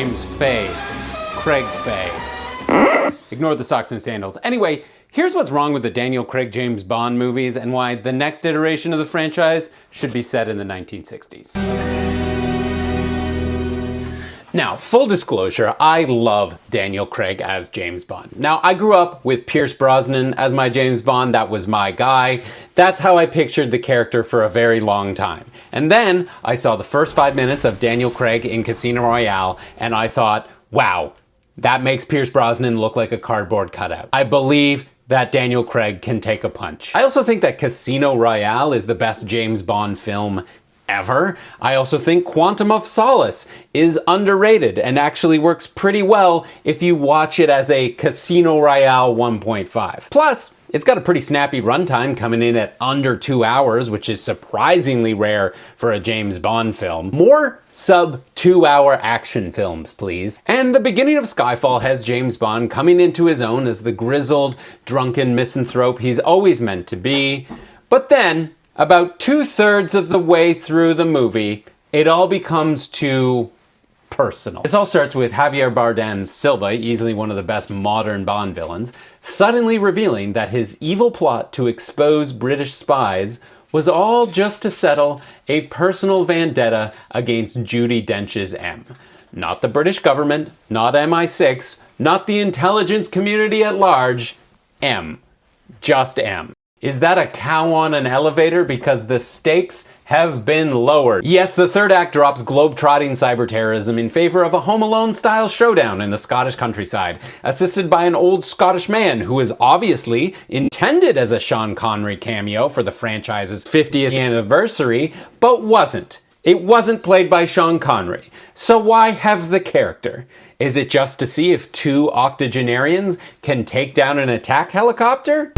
James Fay. Craig Fay. Ignore the socks and sandals. Anyway, here's what's wrong with the Daniel Craig James Bond movies and why the next iteration of the franchise should be set in the 1960s. Now, full disclosure, I love Daniel Craig as James Bond. Now, I grew up with Pierce Brosnan as my James Bond. That was my guy. That's how I pictured the character for a very long time. And then I saw the first 5 minutes of Daniel Craig in Casino Royale, and I thought, wow, that makes Pierce Brosnan look like a cardboard cutout. I believe that Daniel Craig can take a punch. I also think that Casino Royale is the best James Bond film ever. I also think Quantum of Solace is underrated and actually works pretty well if you watch it as a Casino Royale 1.5. Plus, it's got a pretty snappy runtime, coming in at under 2 hours, which is surprisingly rare for a James Bond film. More sub-2 hour action films, please. And the beginning of Skyfall has James Bond coming into his own as the grizzled, drunken misanthrope he's always meant to be. But then, about 2/3 of the way through the movie, it all becomes too personal. This all starts with Javier Bardem's Silva, easily one of the best modern Bond villains, suddenly revealing that his evil plot to expose British spies was all just to settle a personal vendetta against Judi Dench's M. Not the British government, not MI6, not the intelligence community at large, M. Just M. Is that a cow on an elevator? Because the stakes have been lowered. Yes, the third act drops globe-trotting cyber-terrorism in favor of a Home Alone-style showdown in the Scottish countryside, assisted by an old Scottish man who is obviously intended as a Sean Connery cameo for the franchise's 50th anniversary, but wasn't. It wasn't played by Sean Connery. So why have the character? Is it just to see if two octogenarians can take down an attack helicopter?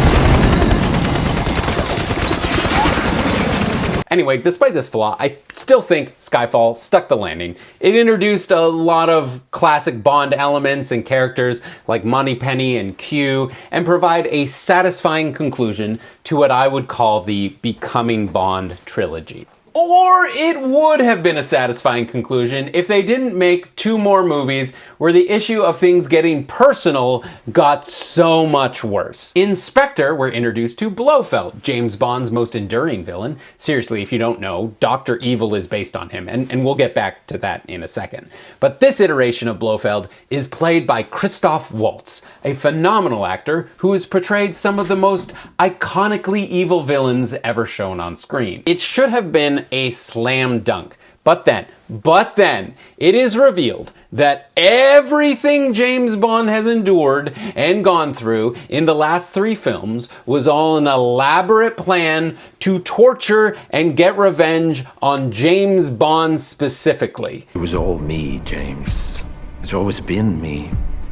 Anyway, despite this flaw, I still think Skyfall stuck the landing. It introduced a lot of classic Bond elements and characters like Moneypenny and Q, and provide a satisfying conclusion to what I would call the Becoming Bond trilogy. Or it would have been a satisfying conclusion if they didn't make 2 more movies where the issue of things getting personal got so much worse. In Spectre, we're introduced to Blofeld, James Bond's most enduring villain. Seriously, if you don't know, Dr. Evil is based on him, and we'll get back to that in a second. But this iteration of Blofeld is played by Christoph Waltz, a phenomenal actor who has portrayed some of the most iconically evil villains ever shown on screen. It should have been a slam dunk. But then, it is revealed that everything James Bond has endured and gone through in the last 3 films was all an elaborate plan to torture and get revenge on James Bond specifically. It was all me, James. It's always been me,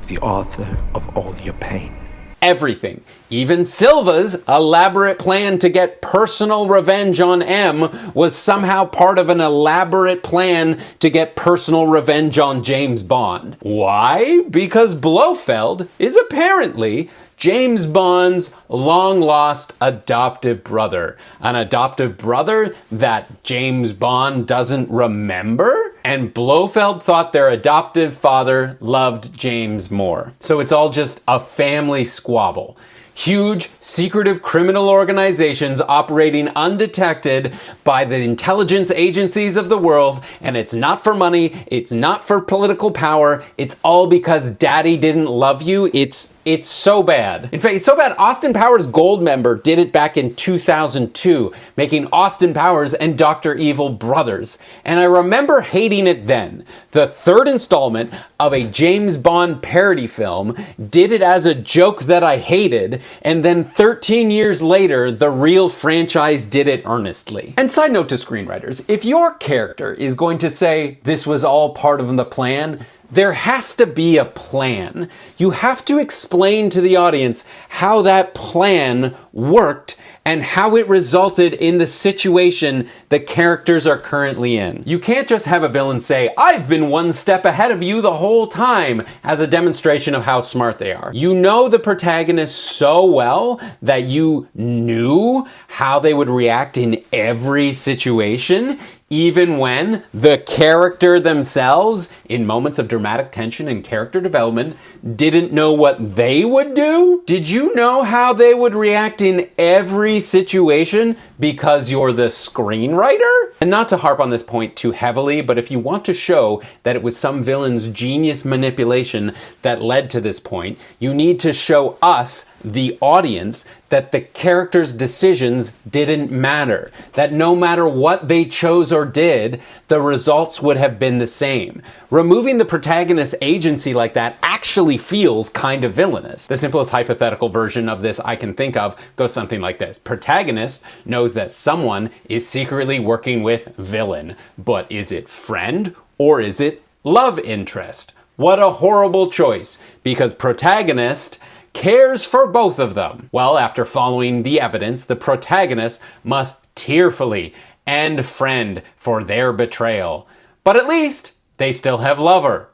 the author of all your pain. Everything. Even Silva's elaborate plan to get personal revenge on M was somehow part of an elaborate plan to get personal revenge on James Bond. Why? Because Blofeld is apparently James Bond's long-lost adoptive brother. An adoptive brother that James Bond doesn't remember? And Blofeld thought their adoptive father loved James more. So it's all just a family squabble. Huge, secretive criminal organizations operating undetected by the intelligence agencies of the world, and it's not for money, it's not for political power, it's all because daddy didn't love you. It's so bad. In fact, it's so bad, Austin Powers Goldmember did it back in 2002, making Austin Powers and Dr. Evil brothers. And I remember hating it then. The 3rd installment of a James Bond parody film did it as a joke that I hated, and then 13 years later, the real franchise did it earnestly. And side note to screenwriters, if your character is going to say this was all part of the plan, there has to be a plan. You have to explain to the audience how that plan worked and how it resulted in the situation the characters are currently in. You can't just have a villain say, "I've been one step ahead of you the whole time," as a demonstration of how smart they are. You know the protagonist so well that you knew how they would react in every situation, even when the character themselves, in moments of dramatic tension and character development, didn't know what they would do? Did you know how they would react in every situation because you're the screenwriter? And not to harp on this point too heavily, but if you want to show that it was some villain's genius manipulation that led to this point, you need to show us, the audience, that the characters' decisions didn't matter. That no matter what they chose or did, the results would have been the same. Removing the protagonist's agency like that actually feels kind of villainous. The simplest hypothetical version of this I can think of goes something like this. Protagonist knows that someone is secretly working with villain, but is it friend or is it love interest? What a horrible choice, because protagonist cares for both of them. Well, after following the evidence, the protagonist must tearfully end friend for their betrayal. But at least they still have lover.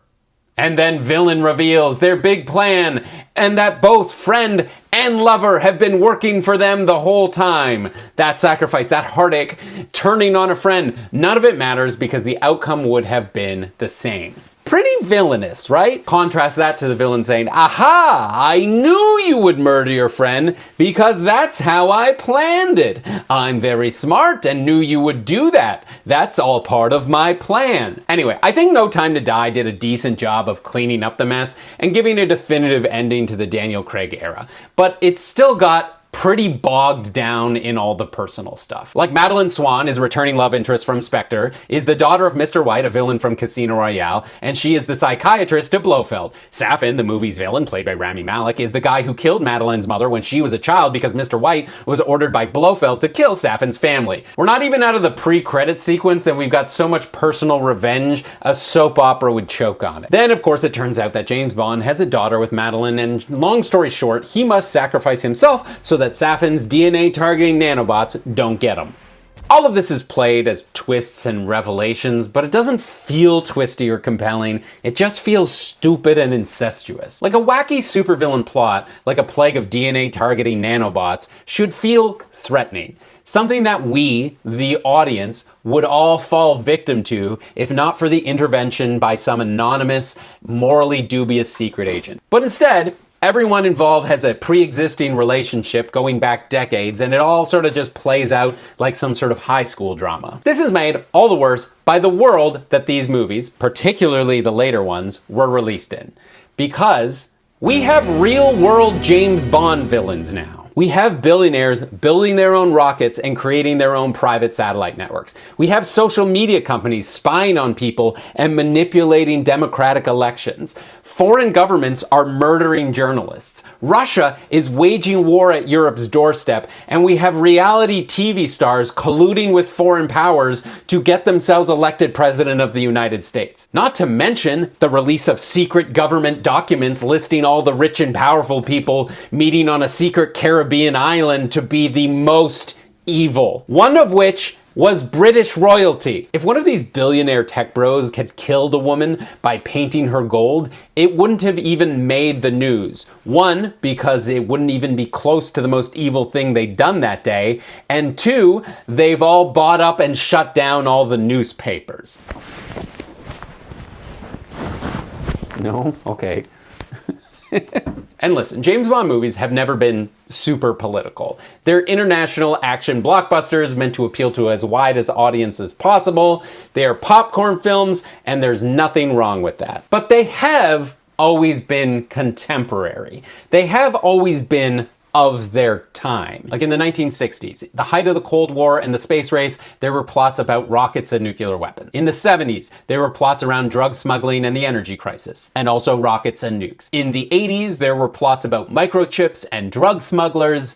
And then villain reveals their big plan, and that both friend and lover have been working for them the whole time. That sacrifice, that heartache, turning on a friend, none of it matters because the outcome would have been the same. Pretty villainous, right? Contrast that to the villain saying, "Aha! I knew you would murder your friend because that's how I planned it. I'm very smart and knew you would do that. That's all part of my plan." Anyway, I think No Time to Die did a decent job of cleaning up the mess and giving a definitive ending to the Daniel Craig era. But it's still got pretty bogged down in all the personal stuff. Like Madeline Swan is returning love interest from Spectre, is the daughter of Mr. White, a villain from Casino Royale, and she is the psychiatrist to Blofeld. Safin, the movie's villain, played by Rami Malek, is the guy who killed Madeline's mother when she was a child because Mr. White was ordered by Blofeld to kill Safin's family. We're not even out of the pre-credit sequence and we've got so much personal revenge, a soap opera would choke on it. Then, of course, it turns out that James Bond has a daughter with Madeline, and long story short, he must sacrifice himself so that Safin's DNA targeting nanobots don't get him. All of this is played as twists and revelations, but it doesn't feel twisty or compelling. It just feels stupid and incestuous. Like a wacky supervillain plot, like a plague of DNA targeting nanobots, should feel threatening. Something that we, the audience, would all fall victim to if not for the intervention by some anonymous, morally dubious secret agent. But instead, everyone involved has a pre-existing relationship going back decades, and it all sort of just plays out like some sort of high school drama. This is made all the worse by the world that these movies, particularly the later ones, were released in. Because we have real-world James Bond villains now. We have billionaires building their own rockets and creating their own private satellite networks. We have social media companies spying on people and manipulating democratic elections. Foreign governments are murdering journalists. Russia is waging war at Europe's doorstep, and we have reality TV stars colluding with foreign powers to get themselves elected president of the United States. Not to mention the release of secret government documents listing all the rich and powerful people meeting on a secret Caribbean island to be the most evil. One of which was British royalty. If one of these billionaire tech bros had killed a woman by painting her gold, it wouldn't have even made the news. One, because it wouldn't even be close to the most evil thing they'd done that day. And two, they've all bought up and shut down all the newspapers. No? Okay. And listen, James Bond movies have never been super political. They're international action blockbusters meant to appeal to as wide an audience as possible. They are popcorn films, and there's nothing wrong with that. But they have always been contemporary. They have always been of their time. Like in the 1960s, the height of the Cold War and the space race, there were plots about rockets and nuclear weapons. In the 70s, there were plots around drug smuggling and the energy crisis, and also rockets and nukes. In the 80s, there were plots about microchips and drug smugglers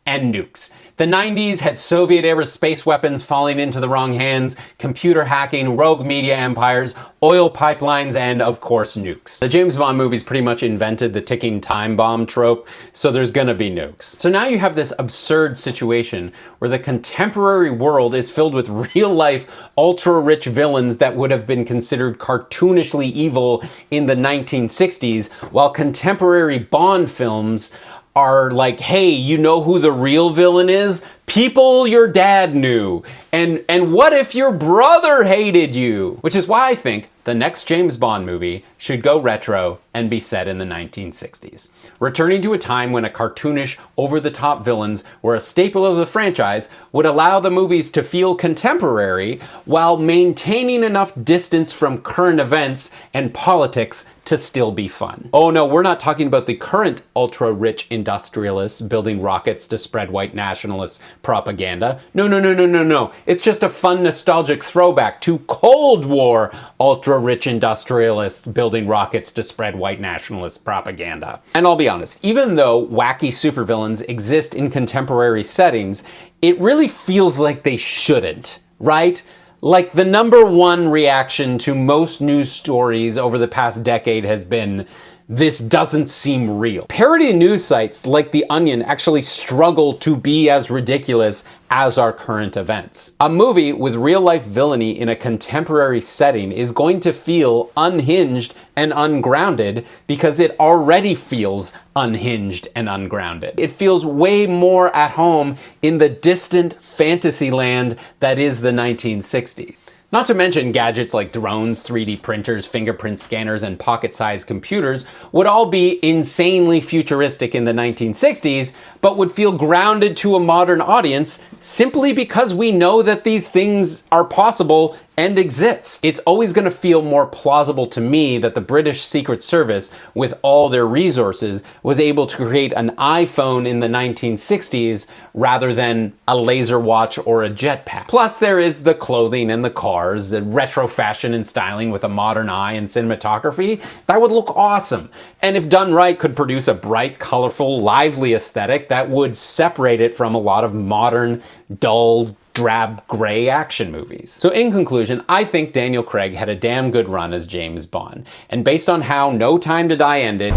and nukes. The 90s had Soviet-era space weapons falling into the wrong hands, computer hacking, rogue media empires, oil pipelines, and of course nukes. The James Bond movies pretty much invented the ticking time bomb trope, so there's gonna be nukes. So now you have this absurd situation where the contemporary world is filled with real-life, ultra-rich villains that would have been considered cartoonishly evil in the 1960s, while contemporary Bond films are like, hey, you know who the real villain is? People your dad knew. And what if your brother hated you? Which is why I think the next James Bond movie should go retro and be set in the 1960s. Returning to a time when a cartoonish, over-the-top villains were a staple of the franchise would allow the movies to feel contemporary while maintaining enough distance from current events and politics to still be fun. Oh no, we're not talking about the current ultra-rich industrialists building rockets to spread white nationalist propaganda. No. It's just a fun, nostalgic throwback to Cold War ultra-rich industrialists building rockets to spread white nationalist propaganda. And I'll be honest, even though wacky supervillains exist in contemporary settings, it really feels like they shouldn't, right? Like, the number one reaction to most news stories over the past decade has been, this doesn't seem real. Parody news sites like The Onion actually struggle to be as ridiculous as our current events. A movie with real-life villainy in a contemporary setting is going to feel unhinged and ungrounded because it already feels unhinged and ungrounded. It feels way more at home in the distant fantasy land that is the 1960s. Not to mention gadgets like drones, 3D printers, fingerprint scanners, and pocket-sized computers would all be insanely futuristic in the 1960s, but would feel grounded to a modern audience simply because we know that these things are possible and exist. It's always going to feel more plausible to me that the British Secret Service, with all their resources, was able to create an iPhone in the 1960s rather than a laser watch or a jetpack. Plus, there is the clothing and the cars, the retro fashion and styling with a modern eye and cinematography. That would look awesome. And if done right, could produce a bright, colorful, lively aesthetic that would separate it from a lot of modern, dull, drab gray action movies. So in conclusion, I think Daniel Craig had a damn good run as James Bond. And based on how No Time to Die ended,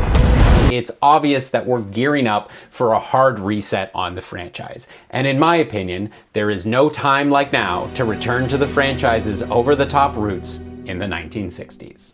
it's obvious that we're gearing up for a hard reset on the franchise. And in my opinion, there is no time like now to return to the franchise's over-the-top roots in the 1960s.